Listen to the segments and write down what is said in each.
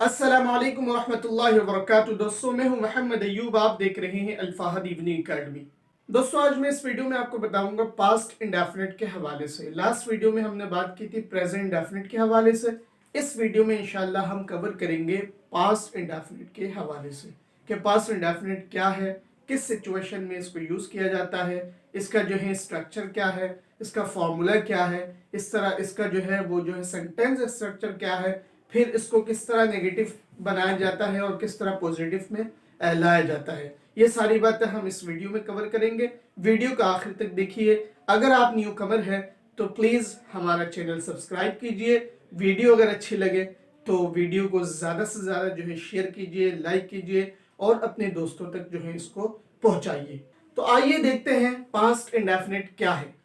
अस्सलाम वालेकुम रहमतुल्लाहि व बरकातुहू। दोस्तों, मैं हूं मोहम्मद अयूब। आप देख रहे हैं अल फहद इवनिंग अकेडमी। दोस्तों, आज मैं इस वीडियो में आपको बताऊंगा पास्ट इंडेफिनिट के हवाले से। लास्ट वीडियो में हमने बात की थी प्रेजेंट इंडेफिनिट के हवाले से। इस वीडियो में इंशाल्लाह हम कवर करेंगे पास्ट इंडेफिनिट के हवाले से कि पास्ट इंडेफिनिट क्या है, किस सिचुएशन में इसको यूज़ किया जाता है, इसका जो है स्ट्रक्चर क्या है, इसका फॉर्मूला क्या है, इस तरह इसका जो है वो जो है सेंटेंस स्ट्रक्चर क्या है, फिर इसको किस तरह नेगेटिव बनाया जाता है और किस तरह पॉजिटिव में लाया जाता है। ये सारी बातें हम इस वीडियो में कवर करेंगे। वीडियो का आखिर तक देखिए। अगर आप न्यू कमर हैं तो प्लीज़ हमारा चैनल सब्सक्राइब कीजिए। वीडियो अगर अच्छी लगे तो वीडियो को ज़्यादा से ज़्यादा जो है शेयर कीजिए, लाइक कीजिए और अपने दोस्तों तक जो है इसको पहुंचाइए। तो आइए देखते हैं पास्ट इंडेफिनिट क्या है।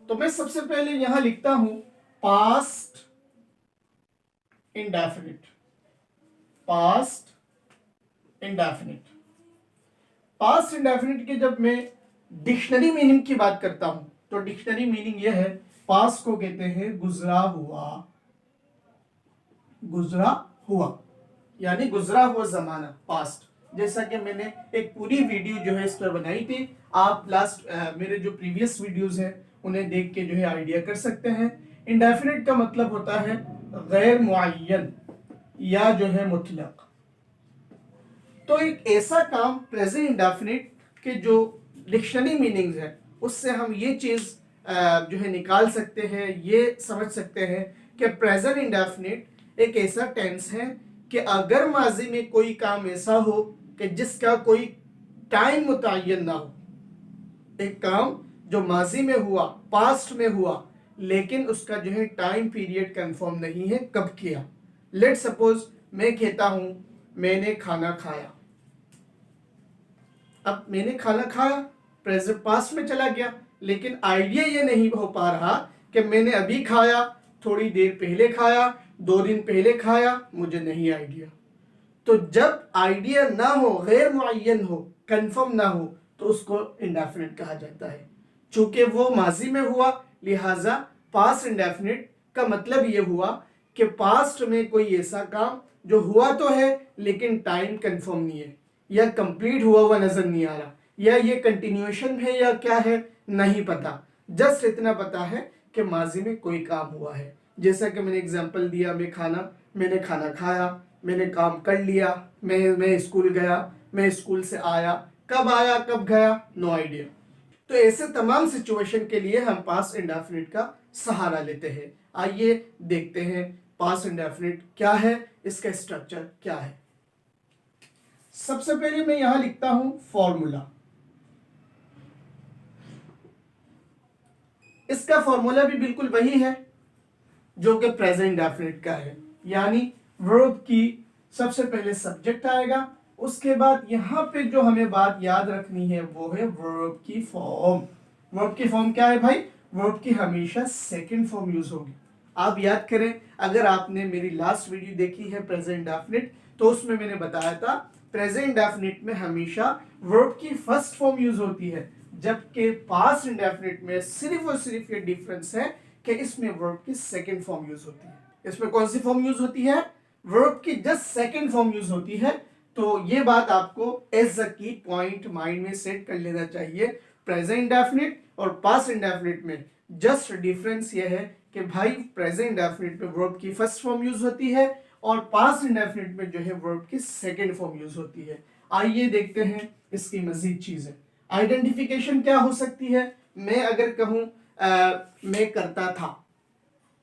तो मैं सबसे पहले यहां लिखता हूं past indefinite. Past indefinite past indefinite के जब मैं डिक्शनरी मीनिंग की बात करता हूं तो डिक्शनरी मीनिंग यह है, पास्ट को कहते हैं गुजरा हुआ। गुजरा हुआ यानी गुजरा हुआ जमाना, पास्ट। जैसा कि मैंने एक पूरी वीडियो जो है इस पर बनाई थी। आप लास्ट मेरे जो प्रीवियस वीडियोस हैं उन्हें देख के जो है आइडिया कर सकते हैं। इंडेफिनिट का मतलब होता है गैर मुअय्यन या जो है मुतलक। तो एक ऐसा काम प्रेजेंट इंडेफिनिट के जो डिक्शनरी मीनिंग्स है उससे हम ये चीज जो है निकाल सकते हैं, ये समझ सकते हैं कि प्रेजेंट इंडेफिनिट एक ऐसा टेंस है कि अगर माजी में कोई काम ऐसा हो कि जिसका कोई टाइम मुतय्यन ना हो, एक काम जो माजी में हुआ, पास्ट में हुआ, लेकिन उसका जो है टाइम पीरियड कंफर्म नहीं है कब किया। लेट सपोज मैं कहता हूं मैंने खाना खाया। अब मैंने खाना खाया प्रेजेंट पास्ट में चला गया, लेकिन आइडिया ये नहीं हो पा रहा कि मैंने अभी खाया, थोड़ी देर पहले खाया, 2 दिन पहले खाया, मुझे नहीं आइडिया। तो जब आइडिया ना हो, गैर मुअय्यन हो, कंफर्म ना हो, तो उसको इंडेफिनिट कहा जाता है। चूंकि वो माजी में हुआ लिहाजा पास्ट इंडेफिनिट का मतलब ये हुआ कि पास्ट में कोई ऐसा काम जो हुआ तो है लेकिन टाइम कंफर्म नहीं है, या कंप्लीट हुआ हुआ नजर नहीं आ रहा, या ये कंटिन्यूएशन है या क्या है नहीं पता। जस्ट इतना पता है कि माजी में कोई काम हुआ है। जैसा कि मैंने एग्जांपल दिया, मैंने खाना खाया, मैंने काम कर लिया, मैं स्कूल गया, मैं स्कूल से आया, कब आया कब गया नो आइडिया। तो ऐसे तमाम सिचुएशन के लिए हम पास्ट इंडेफिनिट का सहारा लेते हैं। आइए देखते हैं पास्ट इंडेफिनिट क्या है, इसका स्ट्रक्चर क्या है। सबसे पहले मैं यहां लिखता हूं फॉर्मूला। इसका फॉर्मूला भी बिल्कुल वही है जो कि प्रेजेंट इंडेफिनिट का है, यानी वर्ब की सबसे पहले सब्जेक्ट आएगा, उसके बाद यहां पे जो हमें बात याद रखनी है वो है वर्ब की फॉर्म। वर्ब की फॉर्म क्या है भाई? वर्ब की हमेशा सेकंड फॉर्म यूज होगी। आप याद करें, अगर आपने मेरी लास्ट वीडियो देखी है प्रेजेंट इंडेफिनिट, तो उसमें मैंने बताया था प्रेजेंट इंडेफिनिट में हमेशा वर्ब की फर्स्ट फॉर्म यूज होती है, जबकि पास्ट इंडेफिनिट में सिर्फ और सिर्फ ये डिफरेंस है कि इसमें वर्ब की सेकंड फॉर्म यूज होती है। इसमें कौन सी फॉर्म यूज होती है? वर्ब की जस्ट सेकंड फॉर्म यूज होती है। तो ये बात आपको एज अ की पॉइंट माइंड में सेट कर लेना चाहिए। प्रेजेंट इंडेफिनिट और पास्ट इंडेफिनिट में जस्ट डिफरेंस ये है कि भाई प्रेजेंट इंडेफिनिट में वर्ब की फर्स्ट फॉर्म यूज होती है और पास्ट इंडेफिनिट में जो है वर्ब की सेकंड फॉर्म यूज होती है। आइए देखते हैं इसकी मजीद चीजें। आइडेंटिफिकेशन क्या हो सकती है? मैं अगर कहूं मैं करता था,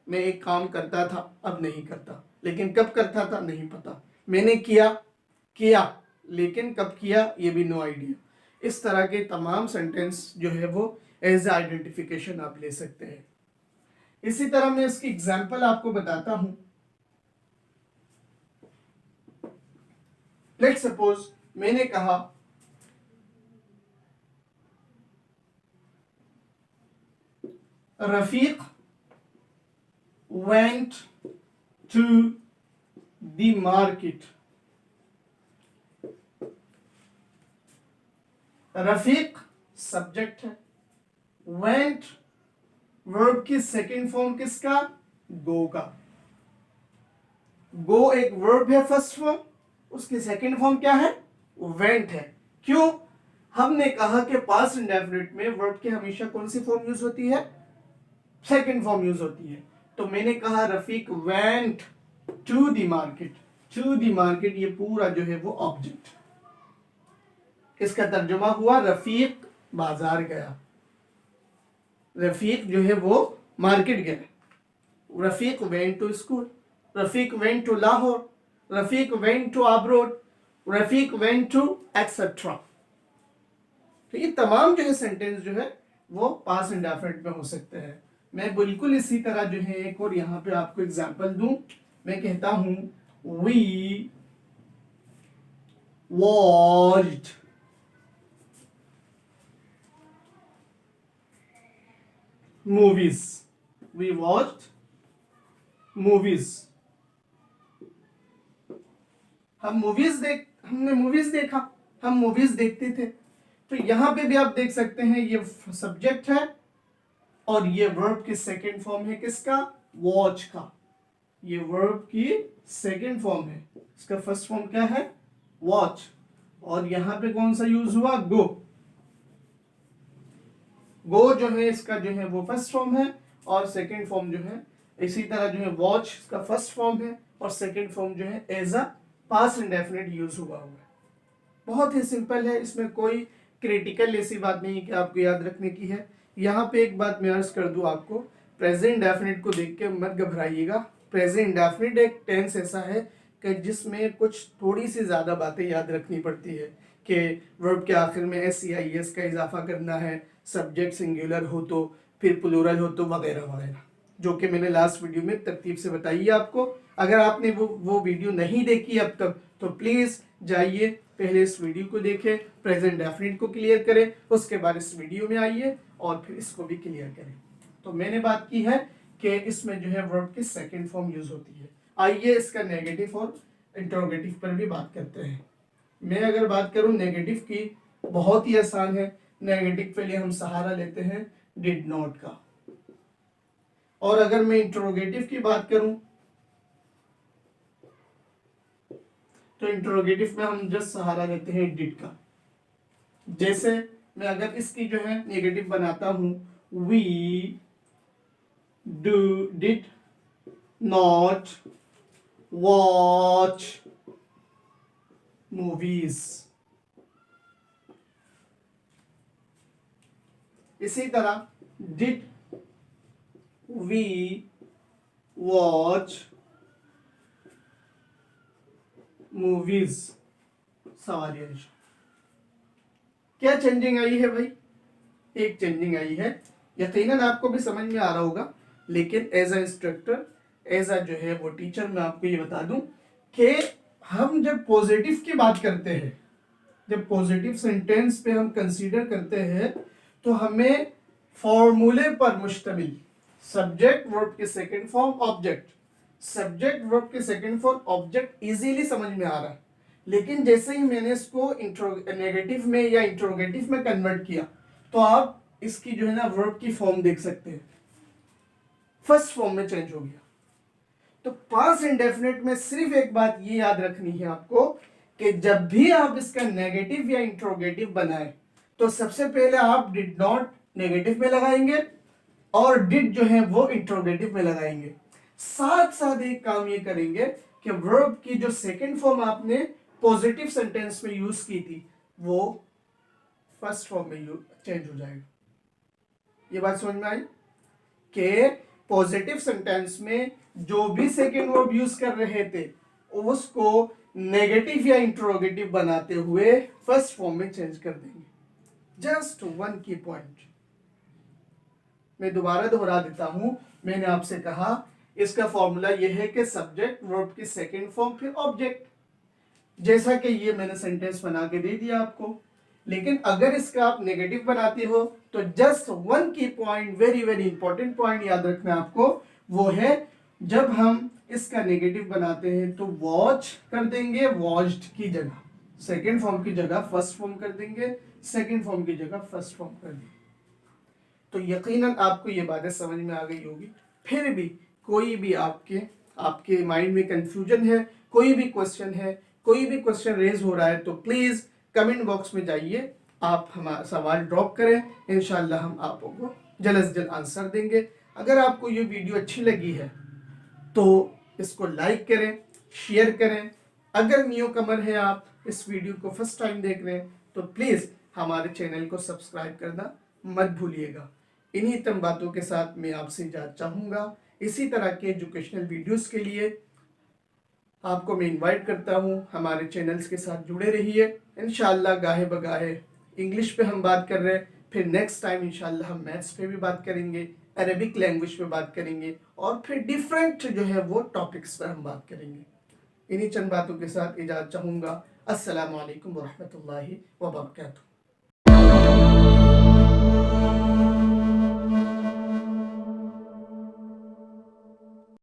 मैं एक काम करता था, अब नहीं करता, लेकिन कब करता था नहीं पता। मैंने किया, किया, लेकिन कब किया ये भी नो आइडिया। इस तरह के तमाम सेंटेंस जो है वो एज आइडेंटिफिकेशन आप ले सकते हैं। इसी तरह मैं इसकी एग्जांपल आपको बताता हूं। लेट सपोज मैंने कहा Rafiq went to the market। Rafiq subject है, went वर्ब की सेकंड फॉर्म किसका? गो का। गो एक वर्ब है फर्स्ट फॉर्म, उसकी सेकंड फॉर्म क्या है? वेंट है। क्यों? हमने कहा कि पास्ट इंडेफिनिट में वर्ब की हमेशा कौन सी फॉर्म यूज होती है? सेकंड फॉर्म यूज होती है। तो मैंने कहा Rafiq went to the market. To the market ये पूरा जो है वो ऑब्जेक्ट, इसका तर्जुमा हुआ रफीक बाजार गया, रफीक जो है वो मार्केट गया। Rafiq went to school, Rafiq went to Lahore, Rafiq went to abroad, Rafiq went to etcetera. तो ये तमाम जो है सेंटेंस जो है वो पास्ट इंडेफिनिट में हो सकते हैं। मैं बिल्कुल इसी तरह जो है एक और यहाँ पे आपको एग्जांपल दूं। मैं कहता हूं we watched movies, we watched movies. हमने मूवीज देखा, हम मूवीज देखते थे। तो यहां पे भी आप देख सकते हैं ये सब्जेक्ट है और ये वर्ब की सेकंड फॉर्म है किसका? वॉच का। ये वर्ब की सेकंड फॉर्म है, इसका फर्स्ट फॉर्म क्या है? वॉच। और यहां पे कौन सा यूज हुआ? गो। गो जो है इसका जो है वो फर्स्ट फॉर्म है और सेकंड फॉर्म जो है इसी तरह जो है वॉच इसका फर्स्ट फॉर्म है और सेकंड फॉर्म जो है as a past indefinite use हुआ है। बहुत ही सिंपल है, इसमें कोई क्रिटिकल ऐसी बात नहीं कि आपको याद रखने की है। यहाँ पे एक बात मैं अर्ज कर दूं आपको, प्रेजेंट इंडेफिनिट को देख के मत घबराइएगा। प्रेजेंट इंडेफिनिट एक टेंस ऐसा है कि जिसमें कुछ थोड़ी सी ज़्यादा बातें याद रखनी पड़ती है कि वर्ब के आखिर में एस या एस का इजाफा करना है, सब्जेक्ट सिंगुलर हो तो, फिर प्लूरल हो तो, वगैरह वगैरह, जो कि मैंने लास्ट वीडियो में तरतीब से बताई है आपको। अगर आपने वो वीडियो नहीं देखी अब तक तो प्लीज़ जाइए पहले इस वीडियो को देखें, प्रेजेंट डेफिनेट को क्लियर करें, उसके बाद इस वीडियो में आइए और फिर इसको भी क्लियर करें। तो मैंने बात की है कि इसमें जो है वर्ब की सेकंड फॉर्म यूज होती है। आइए इसका नेगेटिव और इंटरोगेटिव पर भी बात करते हैं। मैं अगर बात करूं नेगेटिव की, बहुत ही आसान है। नेगेटिव के लिए हम सहारा लेते हैं डिड नॉट का। और अगर मैं इंटरोगेटिव की बात करूं तो इंटरोगेटिव में हम जस्ट सहारा लेते हैं डिड का। जैसे मैं अगर इसकी जो है नेगेटिव बनाता हूं, we do did not watch movies. इसी तरह डिड वी वॉच मूवीज, सवालिया निशान। क्या चेंजिंग आई है भाई? एक चेंजिंग आई है, यकीनन आपको भी समझ में आ रहा होगा, लेकिन as a instructor, as a जो है वो टीचर, मैं आपको ये बता दूं कि हम जब पॉजिटिव की बात करते हैं, जब पॉजिटिव सेंटेंस पे हम कंसीडर करते हैं तो हमें फॉर्मूले पर मुश्तमिल सब्जेक्ट वर्ब के second form object, subject verb के सेकंड फॉर्म ऑब्जेक्ट इजीली समझ में आ रहा है। लेकिन जैसे ही मैंने इसको नेगेटिव में या इंट्रोगेटिव में कन्वर्ट किया तो आप इसकी जो है ना वर्ब की फॉर्म देख सकते हैं, फर्स्ट फॉर्म में चेंज हो गया। तो पास्ट इंडेफिनिट में सिर्फ एक बात ये याद रखनी है आपको कि जब भी आप इसका नेगेटिव या इंट्रोगेटिव बनाए तो सबसे पहले आप डिड नॉट नेगेटिव में लगाएंगे और डिड जो है वो इंट्रोगेटिव में लगाएंगे। साथ साथ एक काम ये करेंगे कि वर्ब की जो सेकंड फॉर्म आपने पॉजिटिव सेंटेंस में यूज की थी वो फर्स्ट फॉर्म में चेंज हो जाएगा। ये बात समझ में आई कि पॉजिटिव सेंटेंस में जो भी सेकंड वर्ब यूज कर रहे थे उसको नेगेटिव या इंट्रोगेटिव बनाते हुए फर्स्ट फॉर्म में चेंज कर देंगे। जस्ट वन की पॉइंट मैं दोबारा दोहरा देता हूं। मैंने आपसे कहा इसका फॉर्मूला यह है कि सब्जेक्ट वर्ब की सेकंड फॉर्म फिर ऑब्जेक्ट, जैसा कि ये मैंने सेंटेंस बना के दे दिया आपको। लेकिन अगर इसका आप नेगेटिव बनाते हो तो जस्ट वन की point, very very important point याद रखना आपको, वो है जब हम इसका नेगेटिव बनाते हैं तो वॉच कर देंगे वॉच्ड की जगह, सेकंड फॉर्म की जगह फर्स्ट फॉर्म कर देंगे, सेकंड फॉर्म की जगह फर्स्ट फॉर्म कर देंगे। तो यकीनन आपको ये बातें समझ में आ गई होगी। फिर भी कोई भी आपके माइंड में कंफ्यूजन है, कोई भी क्वेश्चन है, कोई भी क्वेश्चन रेज हो रहा है, तो प्लीज़ कमेंट बॉक्स में जाइए, आप हमारा सवाल ड्रॉप करें, इंशाल्लाह हम आपको जल्द से जल्द आंसर देंगे। अगर आपको ये वीडियो अच्छी लगी है तो इसको लाइक करें, शेयर करें। अगर न्यू कमर है, आप इस वीडियो को फर्स्ट टाइम देख रहे हैं, तो प्लीज़ हमारे चैनल को सब्सक्राइब करना मत भूलिएगा। इन्हीं तम बातों के साथ मैं आपसे इजाज़त चाहूँगा। इसी तरह के एजुकेशनल वीडियोस के लिए आपको मैं इनवाइट करता हूँ, हमारे चैनल्स के साथ जुड़े रहिए। इंशाल्लाह गाहे बगाहे इंग्लिश पे हम बात कर रहे हैं, फिर नेक्स्ट टाइम इंशाल्लाह हम मैथ्स पे भी बात करेंगे, अरेबिक लैंग्वेज पे बात करेंगे, और फिर डिफरेंट जो है वो टॉपिक्स पर हम बात करेंगे। इन्हीं चंद बातों के साथ इजाज़त चाहूँगा। अस्सलामु अलैकुम वरहमतुल्लाहि वबरकातुहू।